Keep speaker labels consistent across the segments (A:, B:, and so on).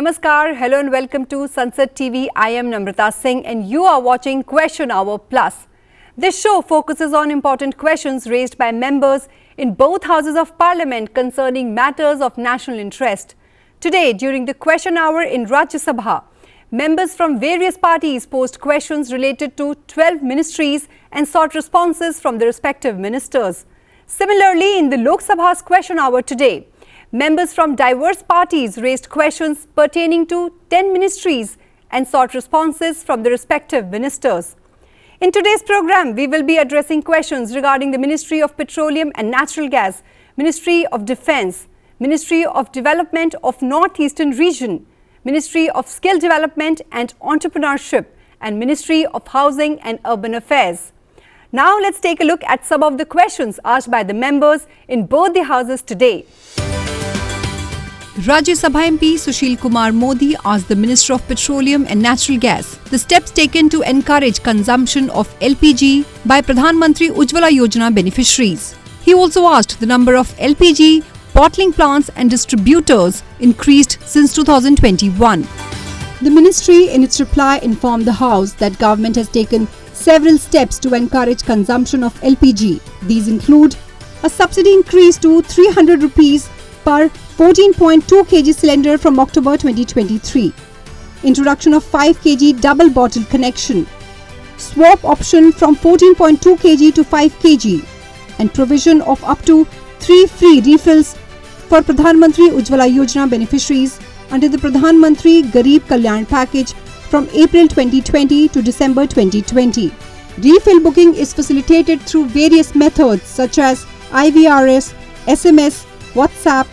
A: Namaskar, hello and welcome to Sansad TV. I am Namrata Singh and you are watching Question Hour Plus. This show focuses on important questions raised by members in both houses of Parliament concerning matters of national interest. Today, during the Question Hour in Rajya Sabha, members from various parties posed questions related to 12 ministries and sought responses from the respective ministers. Similarly, in the Lok Sabha's Question Hour today, members from diverse parties raised questions pertaining to 10 ministries and sought responses from the respective ministers. In today's program, we will be addressing questions regarding the Ministry of Petroleum and Natural Gas, Ministry of Defence, Ministry of Development of North-Eastern Region, Ministry of Skill Development and Entrepreneurship, and Ministry of Housing and Urban Affairs. Now let's take a look at some of the questions asked by the members in both the houses today. Rajya Sabha MP Sushil Kumar Modi asked the Minister of Petroleum and Natural Gas the steps taken to encourage consumption of LPG by Parliamentary Ujjwala Yojana beneficiaries. He also asked the number of LPG bottling plants and distributors increased since 2021. The ministry in its reply informed the House that government has taken several steps to encourage consumption of LPG. These include a subsidy increase to 300 rupees per 14.2 kg cylinder from October 2023, introduction of 5 kg double bottle connection, swap option from 14.2 kg to 5 kg, and provision of up to 3 free refills for Pradhan Mantri Ujjwala Yojana beneficiaries under the Pradhan Mantri Garib Kalyan package from April 2020 to December 2020. Refill booking is facilitated through various methods such as IVRS, SMS, WhatsApp,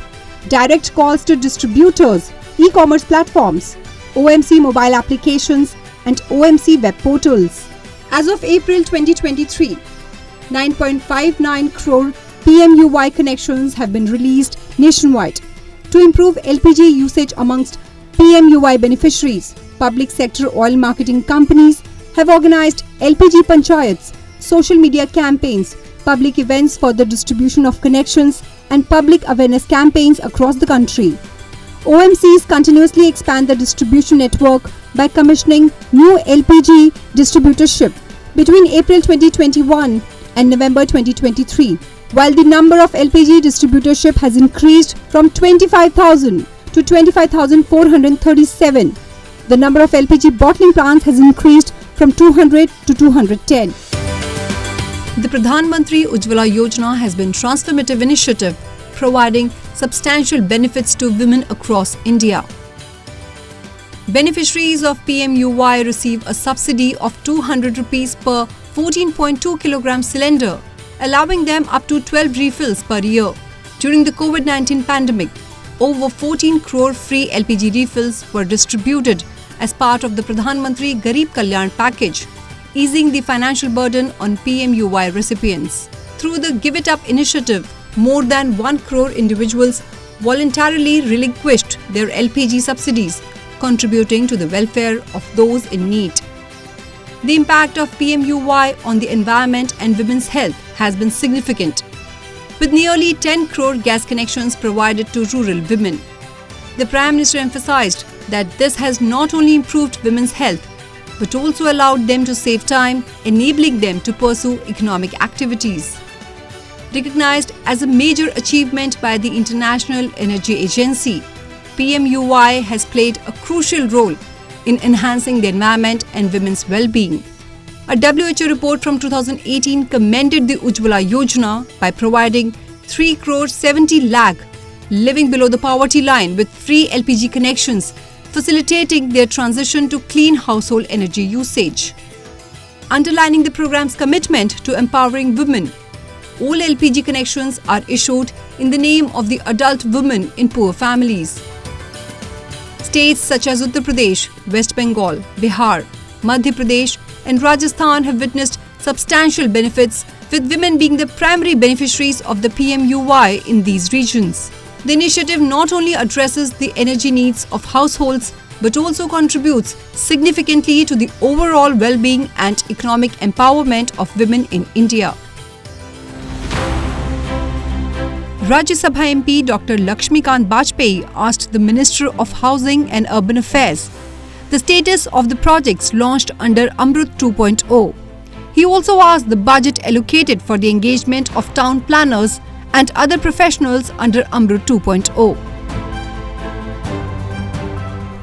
A: direct calls to distributors, e-commerce platforms, OMC mobile applications and OMC web portals. As of April 2023, 9.59 crore PMUY connections have been released nationwide. To improve LPG usage amongst PMUY beneficiaries, public sector oil marketing companies have organized LPG panchayats, social media campaigns, public events for the distribution of connections and public awareness campaigns across the country. OMCs continuously expand the distribution network by commissioning new LPG distributorship between April 2021 and November 2023, while the number of LPG distributorship has increased from 25,000 to 25,437. The number of LPG bottling plants has increased from 200 to 210. The Pradhan Mantri Ujjwala Yojana has been a transformative initiative providing substantial benefits to women across India. Beneficiaries of PMUY receive a subsidy of 200 rupees per 14.2 kg cylinder, allowing them up to 12 refills per year. During the COVID-19 pandemic, over 14 crore free LPG refills were distributed as part of the Pradhan Mantri Garib Kalyan package, easing the financial burden on PMUY recipients. Through the Give It Up initiative, more than 1 crore individuals voluntarily relinquished their LPG subsidies, contributing to the welfare of those in need. The impact of PMUY on the environment and women's health has been significant, with nearly 10 crore gas connections provided to rural women. The Prime Minister emphasized that this has not only improved women's health, but also allowed them to save time, enabling them to pursue economic activities. Recognized as a major achievement by the International Energy Agency, PMUY has played a crucial role in enhancing the environment and women's well-being. A WHO report from 2018 commended the Ujjwala Yojana by providing 3 crore 70 lakh living below the poverty line with free LPG connections, facilitating their transition to clean household energy usage. Underlining the program's commitment to empowering women, all LPG connections are issued in the name of the adult women in poor families. States such as Uttar Pradesh, West Bengal, Bihar, Madhya Pradesh and Rajasthan have witnessed substantial benefits, with women being the primary beneficiaries of the PMUY in these regions. The initiative not only addresses the energy needs of households but also contributes significantly to the overall well-being and economic empowerment of women in India. Rajya Sabha MP Dr. Lakshmikant Bajpayee asked the Minister of Housing and Urban Affairs the status of the projects launched under AMRUT 2.0. He also asked the budget allocated for the engagement of town planners and other professionals under AMRUT 2.0.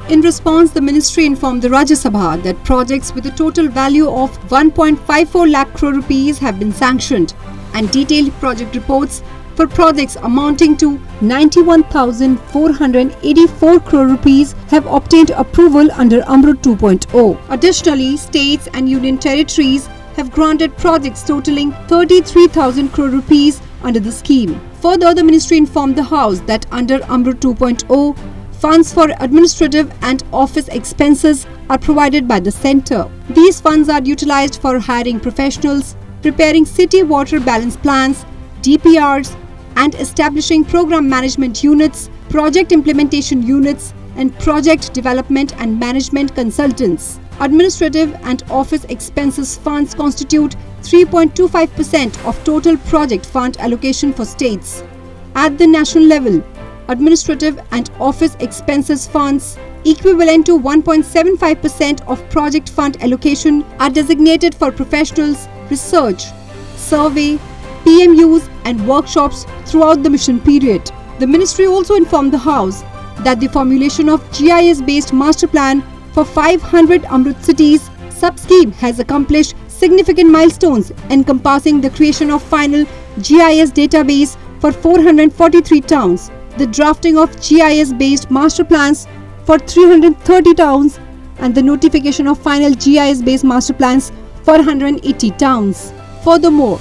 A: In response, the ministry informed the Rajya Sabha that projects with a total value of 1.54 lakh crore rupees have been sanctioned, and detailed project reports for projects amounting to 91,484 crore rupees have obtained approval under AMRUT 2.0. Additionally, states and union territories have granted projects totaling 33,000 crore rupees under the scheme. Further, the ministry informed the House that under AMRUT 2.0, funds for administrative and office expenses are provided by the centre. These funds are utilised for hiring professionals, preparing city water balance plans, DPRs, and establishing program management units, project implementation units, and project development and management consultants. Administrative and office expenses funds constitute 3.25% of total project fund allocation for states. At the national level, administrative and office expenses funds equivalent to 1.75% of project fund allocation are designated for professionals, research, survey, PMUs and workshops throughout the mission period. The ministry also informed the House that the formulation of GIS-based master plan for 500 AMRUT cities sub-scheme has accomplished significant milestones encompassing the creation of final GIS database for 443 towns, the drafting of GIS-based master plans for 330 towns, and the notification of final GIS-based master plans for 180 towns. Furthermore,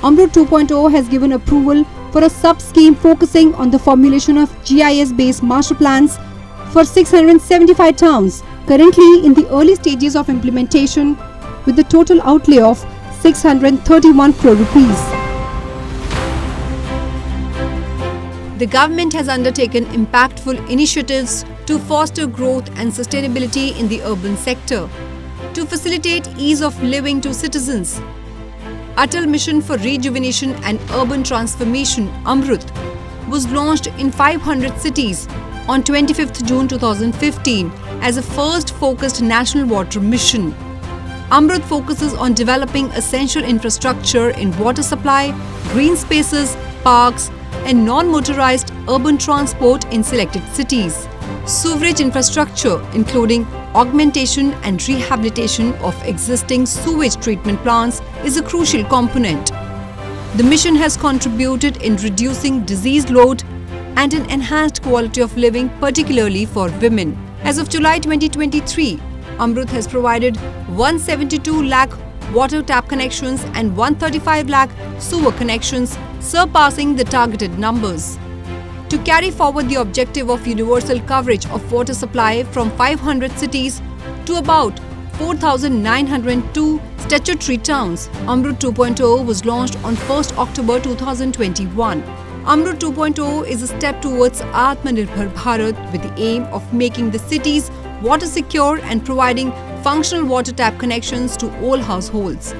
A: AMRUT 2.0 has given approval for a sub-scheme focusing on the formulation of GIS-based master plans for 675 towns, currently in the early stages of implementation, with the total outlay of 631 crore rupees. The government has undertaken impactful initiatives to foster growth and sustainability in the urban sector. To facilitate ease of living to citizens, Atal Mission for Rejuvenation and Urban Transformation AMRUT was launched in 500 cities on 25th June 2015 as a first focused national water mission. AMRUT focuses on developing essential infrastructure in water supply, green spaces, parks, and non-motorized urban transport in selected cities. Sewerage infrastructure, including augmentation and rehabilitation of existing sewage treatment plants, is a crucial component. The mission has contributed in reducing disease load and an enhanced quality of living, particularly for women. As of July 2023, AMRUT has provided 172 lakh water tap connections and 135 lakh sewer connections, surpassing the targeted numbers. To carry forward the objective of universal coverage of water supply from 500 cities to about 4,902 statutory towns, AMRUT 2.0 was launched on 1st October 2021. AMRUT 2.0 is a step towards Atmanirbhar Bharat with the aim of making the cities water secure and providing functional water tap connections to all households.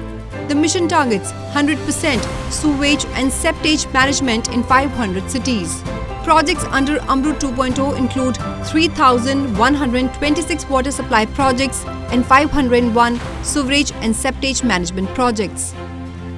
A: The mission targets 100% sewage and septage management in 500 cities. Projects under AMRUT 2.0 include 3,126 water supply projects and 501 sewerage and septage management projects.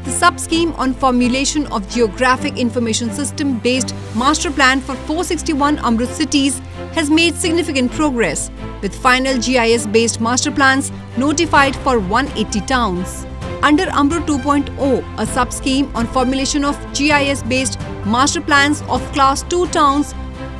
A: The sub-scheme on formulation of Geographic Information System-based master plan for 461 AMRUT cities has made significant progress, with final GIS-based master plans notified for 180 towns. Under AMRUT 2.0, a sub-scheme on formulation of GIS-based master plans of Class 2 towns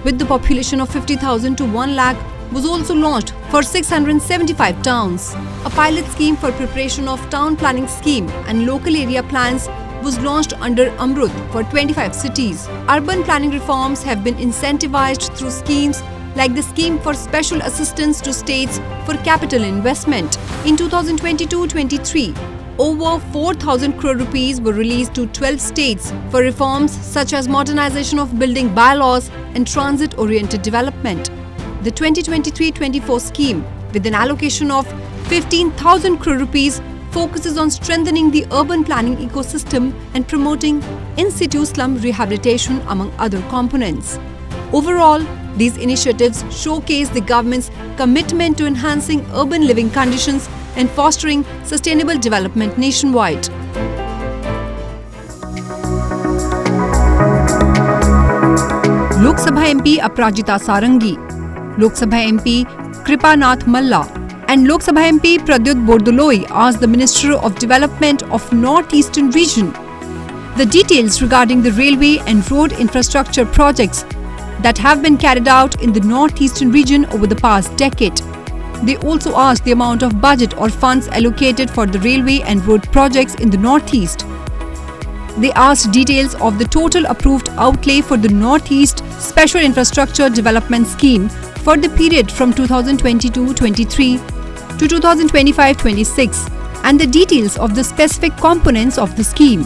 A: with the population of 50,000 to 1 lakh was also launched for 675 towns. A pilot scheme for preparation of town planning scheme and local area plans was launched under AMRUT for 25 cities. Urban planning reforms have been incentivized through schemes like the Scheme for Special Assistance to States for Capital Investment. In 2022-23, over 4,000 crore rupees were released to 12 states for reforms such as modernization of building bylaws and transit-oriented development. The 2023-24 scheme, with an allocation of 15,000 crore rupees, focuses on strengthening the urban planning ecosystem and promoting in-situ slum rehabilitation among other components. Overall, these initiatives showcase the government's commitment to enhancing urban living conditions and fostering sustainable development nationwide. Lok Sabha MP Aparajita Sarangi, Lok Sabha MP Kripanath Malla and Lok Sabha MP Pradyut Bordoloi asked the Minister of Development of North-Eastern Region the details regarding the railway and road infrastructure projects that have been carried out in the North-Eastern region over the past decade. They also asked the amount of budget or funds allocated for the railway and road projects in the Northeast. They asked details of the total approved outlay for the Northeast Special Infrastructure Development Scheme for the period from 2022-23 to 2025-26 and the details of the specific components of the scheme.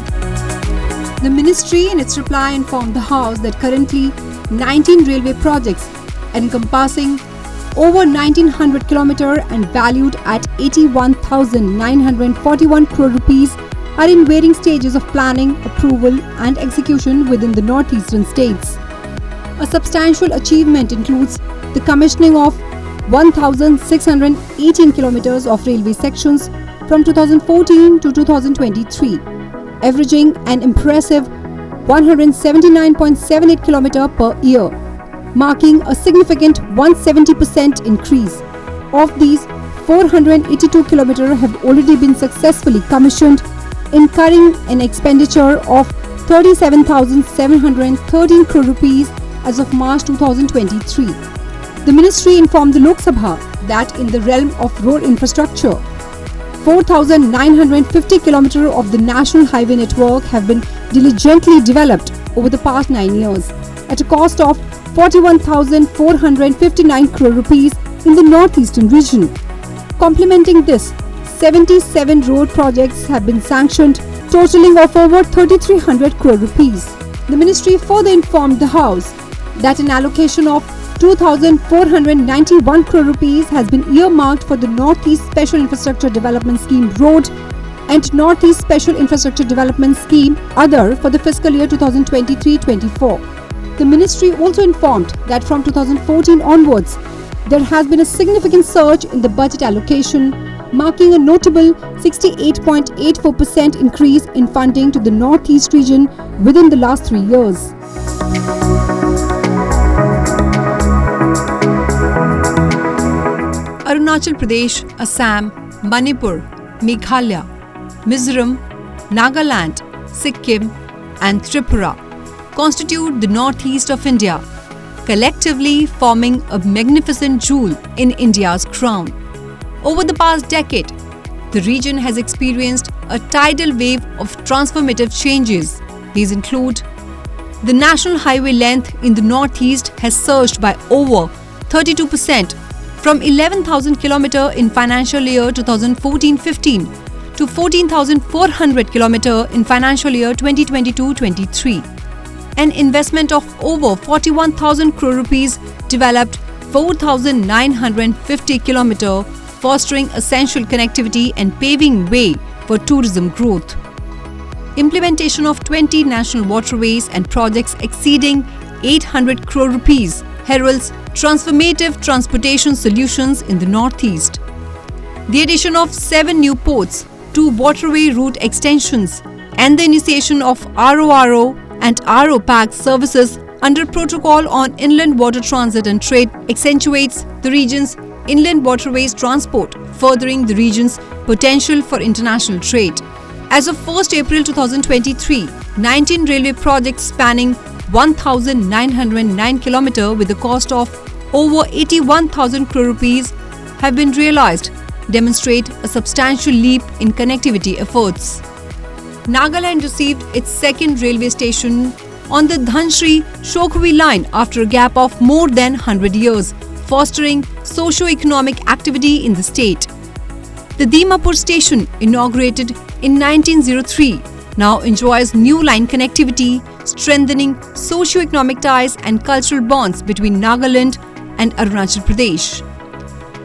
A: The ministry in its reply informed the House that currently 19 railway projects encompassing over 1900 km and valued at 81,941 crore rupees are in varying stages of planning, approval and execution within the northeastern states. A substantial achievement includes the commissioning of 1,618 km of railway sections from 2014 to 2023, averaging an impressive 179.78 km per year, marking a significant 170% increase. Of these, 482 km have already been successfully commissioned, incurring an expenditure of 37,713 crore rupees as of March 2023. The ministry informed the Lok Sabha that in the realm of road infrastructure, 4,950 km of the national highway network have been diligently developed over the past 9 years at a cost of 41,459 crore rupees in the northeastern region. Complementing this, 77 road projects have been sanctioned, totaling of over 3,300 crore rupees. The ministry further informed the House that an allocation of 2,491 crore rupees has been earmarked for the Northeast Special Infrastructure Development Scheme Road and Northeast Special Infrastructure Development Scheme Other for the fiscal year 2023-24. The ministry also informed that from 2014 onwards, there has been a significant surge in the budget allocation, marking a notable 68.84% increase in funding to the Northeast region within the last 3 years. Arunachal Pradesh, Assam, Manipur, Meghalaya, Mizoram, Nagaland, Sikkim and Tripura constitute the northeast of India, collectively forming a magnificent jewel in India's crown. Over the past decade, the region has experienced a tidal wave of transformative changes. These include the national highway length in the northeast has surged by over 32% from 11,000 km in financial year 2014-15 to 14,400 km in financial year 2022-23. An investment of over 41,000 crore rupees developed 4,950 km, fostering essential connectivity and paving way for tourism growth. Implementation of 20 national waterways and projects exceeding 800 crore rupees heralds transformative transportation solutions in the northeast. The addition of 7 new ports, 2 waterway route extensions, and the initiation of RORO and RO-PAC services under Protocol on Inland Water Transit and Trade accentuates the region's inland waterways transport, furthering the region's potential for international trade. As of 1st April 2023, 19 railway projects spanning 1,909 km with a cost of over 81,000 crore rupees have been realized, demonstrate a substantial leap in connectivity efforts. Nagaland received its second railway station on the Dhanshri-Shokhvi line after a gap of more than 100 years, fostering socio-economic activity in the state. The Dimapur station, inaugurated in 1903, now enjoys new line connectivity, strengthening socio-economic ties and cultural bonds between Nagaland and Arunachal Pradesh.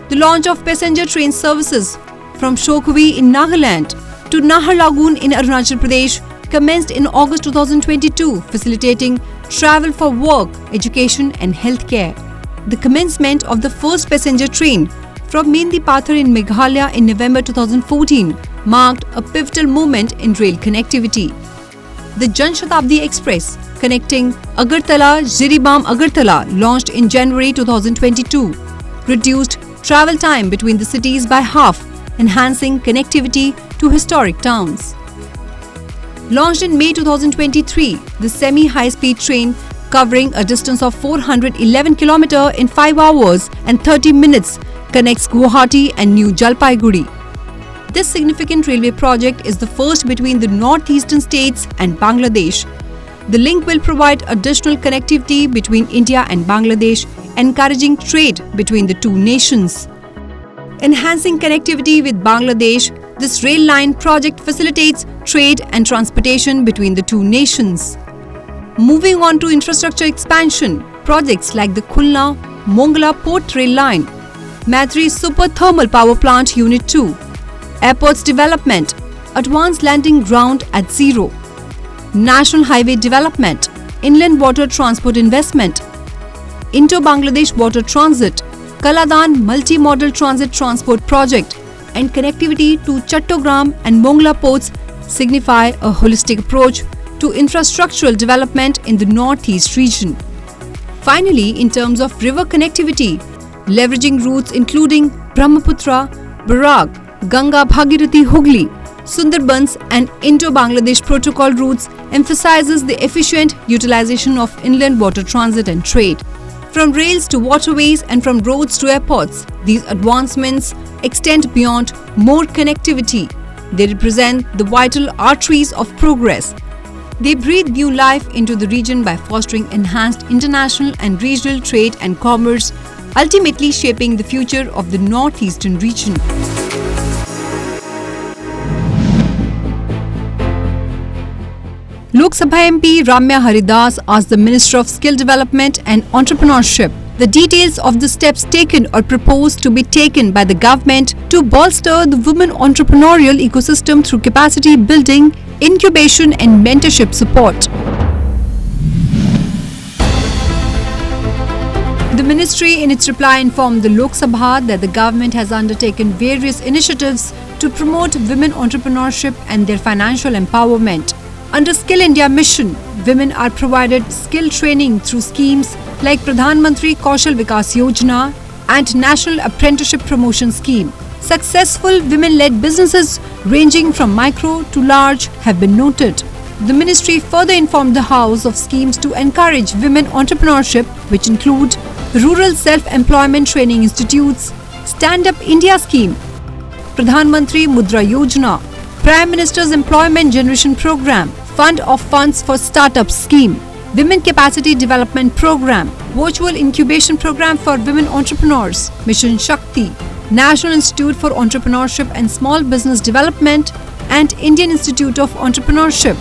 A: The launch of passenger train services from Shokhavi in Nagaland to Naharlagun in Arunachal Pradesh commenced in August 2022, facilitating travel for work, education and healthcare. The commencement of the first passenger train from Mehndi Pathar in Meghalaya in November 2014 marked a pivotal moment in rail connectivity. The Jan Shatabdi Express connecting Agartala-Jiribam-Agartala, launched in January 2022, reduced travel time between the cities by half, enhancing connectivity to historic towns. Launched in May 2023, the semi-high-speed train covering a distance of 411 km in 5 hours and 30 minutes connects Guwahati and New Jalpaiguri. This significant railway project is the first between the northeastern states and Bangladesh. The link will provide additional connectivity between India and Bangladesh, encouraging trade between the two nations. Enhancing connectivity with Bangladesh, this rail line project facilitates trade and transportation between the two nations. Moving on to infrastructure expansion, projects like the Khulna-Mongla Port Rail Line, Maitri Super Thermal Power Plant Unit 2, Airports Development, Advanced Landing Ground at Zero, National Highway Development, Inland Water Transport Investment, Indo-Bangladesh Water Transit, Kaladan Multi-Modal Transit Transport Project and connectivity to Chattogram and Mongla ports signify a holistic approach to infrastructural development in the northeast region. Finally, in terms of river connectivity, leveraging routes including Brahmaputra, Barak, Ganga Bhagirathi Hooghly, Sundarbans and Indo-Bangladesh protocol routes emphasizes the efficient utilization of inland water transit and trade. From rails to waterways and from roads to airports, these advancements extend beyond more connectivity. They represent the vital arteries of progress. They breathe new life into the region by fostering enhanced international and regional trade and commerce, ultimately shaping the future of the northeastern region. Lok Sabha MP Ramya Haridas asked the Minister of Skill Development and Entrepreneurship the details of the steps taken or proposed to be taken by the government to bolster the women entrepreneurial ecosystem through capacity building, incubation and mentorship support. The ministry in its reply informed the Lok Sabha that the government has undertaken various initiatives to promote women entrepreneurship and their financial empowerment. Under Skill India Mission, women are provided skill training through schemes like Pradhanmantri Kaushal Vikas Yojana and National Apprenticeship Promotion Scheme. Successful women-led businesses ranging from micro to large have been noted. The ministry further informed the House of schemes to encourage women entrepreneurship, which include Rural Self-Employment Training Institutes, Stand Up India Scheme, Pradhanmantri Mudra Yojana, Prime Minister's Employment Generation Program, Fund of Funds for Startups Scheme, Women Capacity Development Program, Virtual Incubation Program for Women Entrepreneurs, Mission Shakti, National Institute for Entrepreneurship and Small Business Development, and Indian Institute of Entrepreneurship.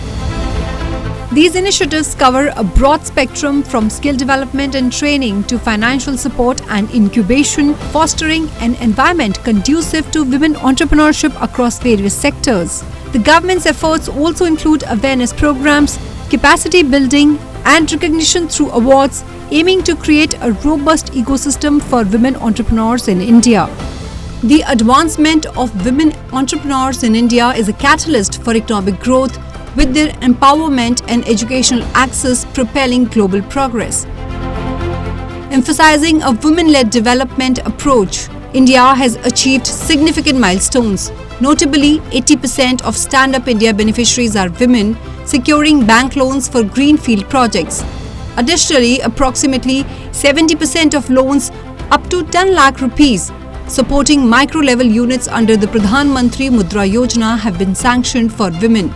A: These initiatives cover a broad spectrum from skill development and training to financial support and incubation, fostering an environment conducive to women entrepreneurship across various sectors. The government's efforts also include awareness programs, capacity building, and recognition through awards, aiming to create a robust ecosystem for women entrepreneurs in India. The advancement of women entrepreneurs in India is a catalyst for economic growth, with their empowerment and educational access propelling global progress. Emphasizing a women-led development approach, India has achieved significant milestones. Notably, 80% of Stand Up India beneficiaries are women, securing bank loans for greenfield projects. Additionally, approximately 70% of loans up to 10 lakh rupees supporting micro-level units under the Pradhan Mantri Mudra Yojana have been sanctioned for women.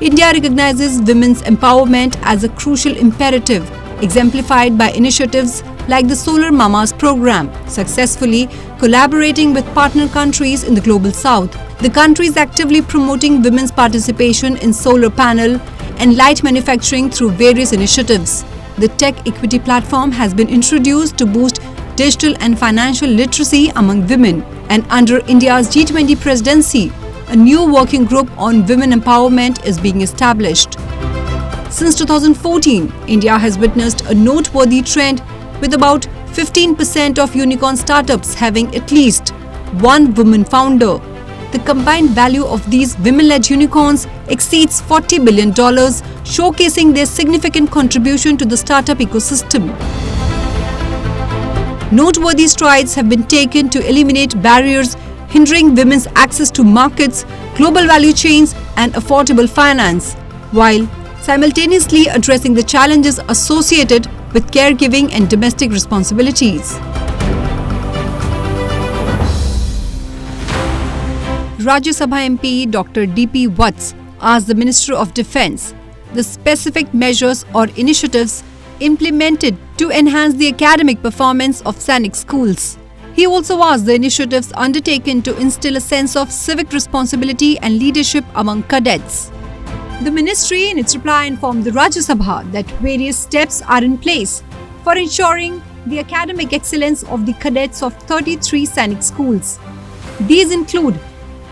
A: India recognizes women's empowerment as a crucial imperative, exemplified by initiatives like the Solar Mamas program, successfully collaborating with partner countries in the Global South. The country is actively promoting women's participation in solar panel and light manufacturing through various initiatives. The Tech Equity Platform has been introduced to boost digital and financial literacy among women. And under India's G20 presidency, a new working group on women empowerment is being established. Since 2014, India has witnessed a noteworthy trend with about 15% of unicorn startups having at least one woman founder. The combined value of these women-led unicorns exceeds $40 billion, showcasing their significant contribution to the startup ecosystem. Noteworthy strides have been taken to eliminate barriers hindering women's access to markets, global value chains, and affordable finance, while simultaneously addressing the challenges associated with caregiving and domestic responsibilities. Rajya Sabha MP Dr. D.P. Vats asked the Minister of Defence the specific measures or initiatives implemented to enhance the academic performance of Senic Schools. He also asked the initiatives undertaken to instill a sense of civic responsibility and leadership among cadets. The ministry in its reply informed the Rajya Sabha that various steps are in place for ensuring the academic excellence of the cadets of 33 Senic Schools. These include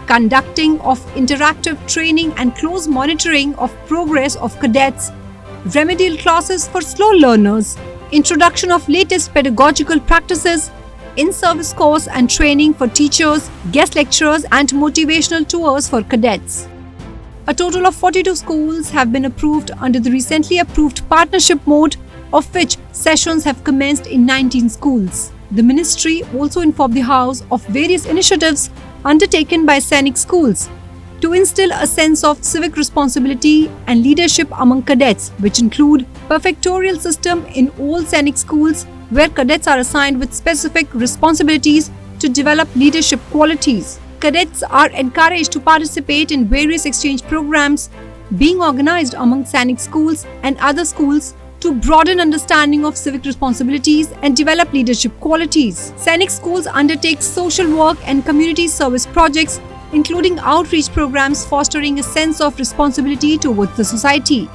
A: conducting of interactive training and close monitoring of progress of cadets, remedial classes for slow learners, introduction of latest pedagogical practices, in-service course and training for teachers, guest lecturers and motivational tours for cadets. A total of 42 schools have been approved under the recently approved partnership mode, of which sessions have commenced in 19 schools. The ministry also informed the House of various initiatives undertaken by Senic Schools to instill a sense of civic responsibility and leadership among cadets, which include perfectorial system in all Senic Schools where cadets are assigned with specific responsibilities to develop leadership qualities. Cadets are encouraged to participate in various exchange programs being organized among Senic Schools and other schools to broaden understanding of civic responsibilities and develop leadership qualities. Senic Schools undertake social work and community service projects, including outreach programs fostering a sense of responsibility towards the society.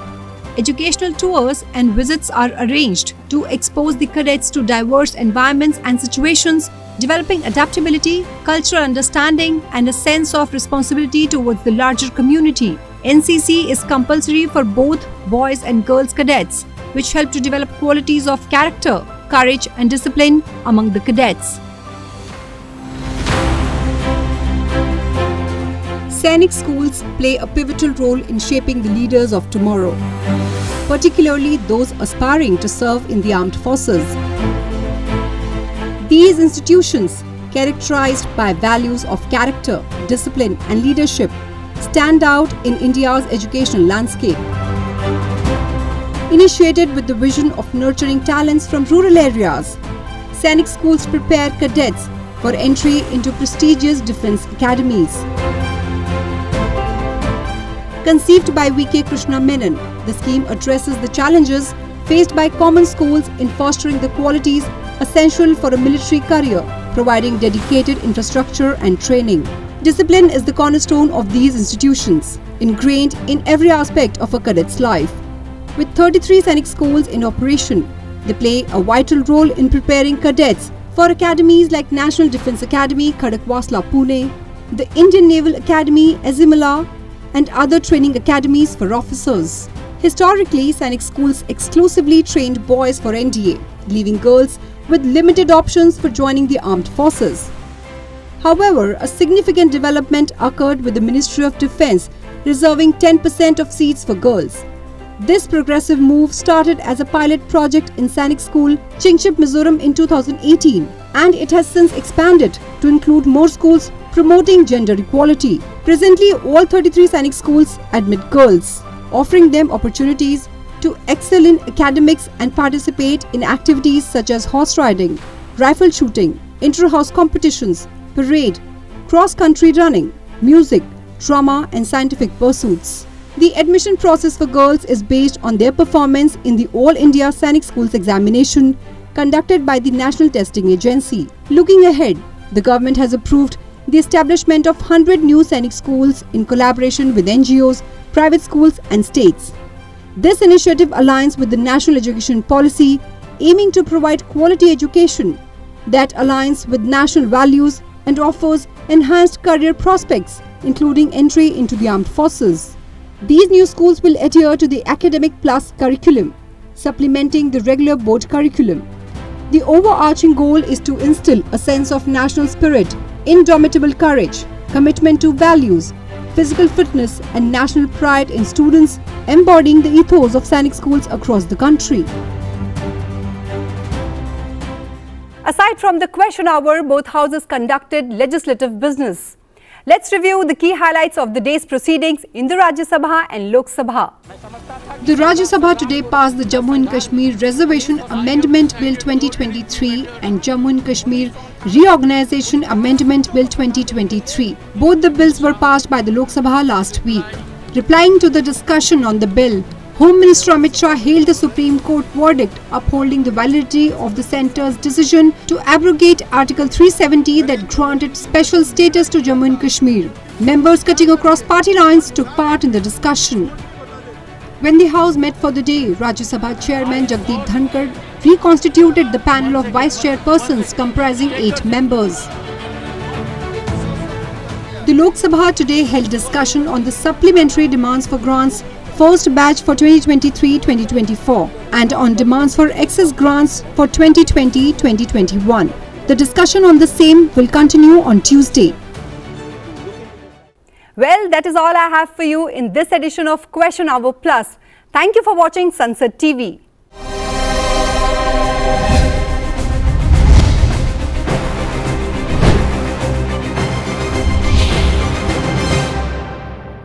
A: Educational tours and visits are arranged to expose the cadets to diverse environments and situations, developing adaptability, cultural understanding, and a sense of responsibility towards the larger community. NCC is compulsory for both boys and girls cadets, which help to develop qualities of character, courage, and discipline among the cadets. Senic Schools play a pivotal role in shaping the leaders of tomorrow, particularly those aspiring to serve in the armed forces. These institutions, characterized by values of character, discipline, and leadership, stand out in India's educational landscape. Initiated with the vision of nurturing talents from rural areas, Senic Schools prepare cadets for entry into prestigious defense academies. Conceived by V.K. Krishna Menon, the scheme addresses the challenges faced by common schools in fostering the qualities essential for a military career, providing dedicated infrastructure and training. Discipline is the cornerstone of these institutions, ingrained in every aspect of a cadet's life. With 33 Senic Schools in operation, they play a vital role in preparing cadets for academies like National Defence Academy, Khadakwasla, Pune, the Indian Naval Academy, Azimala, and other training academies for officers. Historically, Senic Schools exclusively trained boys for NDA, leaving girls with limited options for joining the armed forces. However, a significant development occurred with the Ministry of Defence reserving 10% of seats for girls. This progressive move started as a pilot project in Senic School, Chingchip, Mizoram in 2018, and it has since expanded to include more schools promoting gender equality. Presently, all 33 Senic Schools admit girls, offering them opportunities to excel in academics and participate in activities such as horse riding, rifle shooting, inter-house competitions, parade, cross-country running, music, drama, and scientific pursuits. The admission process for girls is based on their performance in the All India Senic Schools examination conducted by the National Testing Agency. Looking ahead, the government has approved the establishment of 100 new Senic Schools in collaboration with NGOs, private schools, and states. This initiative aligns with the National Education Policy, aiming to provide quality education that aligns with national values and offers enhanced career prospects, including entry into the armed forces. These new schools will adhere to the Academic Plus curriculum, supplementing the regular board curriculum. The overarching goal is to instill a sense of national spirit, indomitable courage, commitment to values, physical fitness and national pride in students, embodying the ethos of Senic Schools across the country. Aside from the question hour, both houses conducted legislative business. Let's review the key highlights of the day's proceedings in the Rajya Sabha and Lok Sabha. The Rajya Sabha today passed the Jammu and Kashmir Reservation Amendment Bill 2023 and Jammu and Kashmir Reorganisation Amendment Bill 2023. Both the bills were passed by the Lok Sabha last week. Replying to the discussion on the bill, Home Minister Amit Shah hailed the Supreme Court verdict upholding the validity of the centre's decision to abrogate Article 370 that granted special status to Jammu and Kashmir. Members cutting across party lines took part in the discussion. When the House met for the day, Rajya Sabha Chairman Jagdeep Dhankar reconstituted the panel of Vice Chairpersons comprising 8 members. The Lok Sabha today held discussion on the supplementary demands for grants first batch for 2023-2024 and on demands for excess grants for 2020-2021. The discussion on the same will continue on Tuesday. Well, that is all I have for you in this edition of Question Hour Plus. Thank you for watching Sansad TV.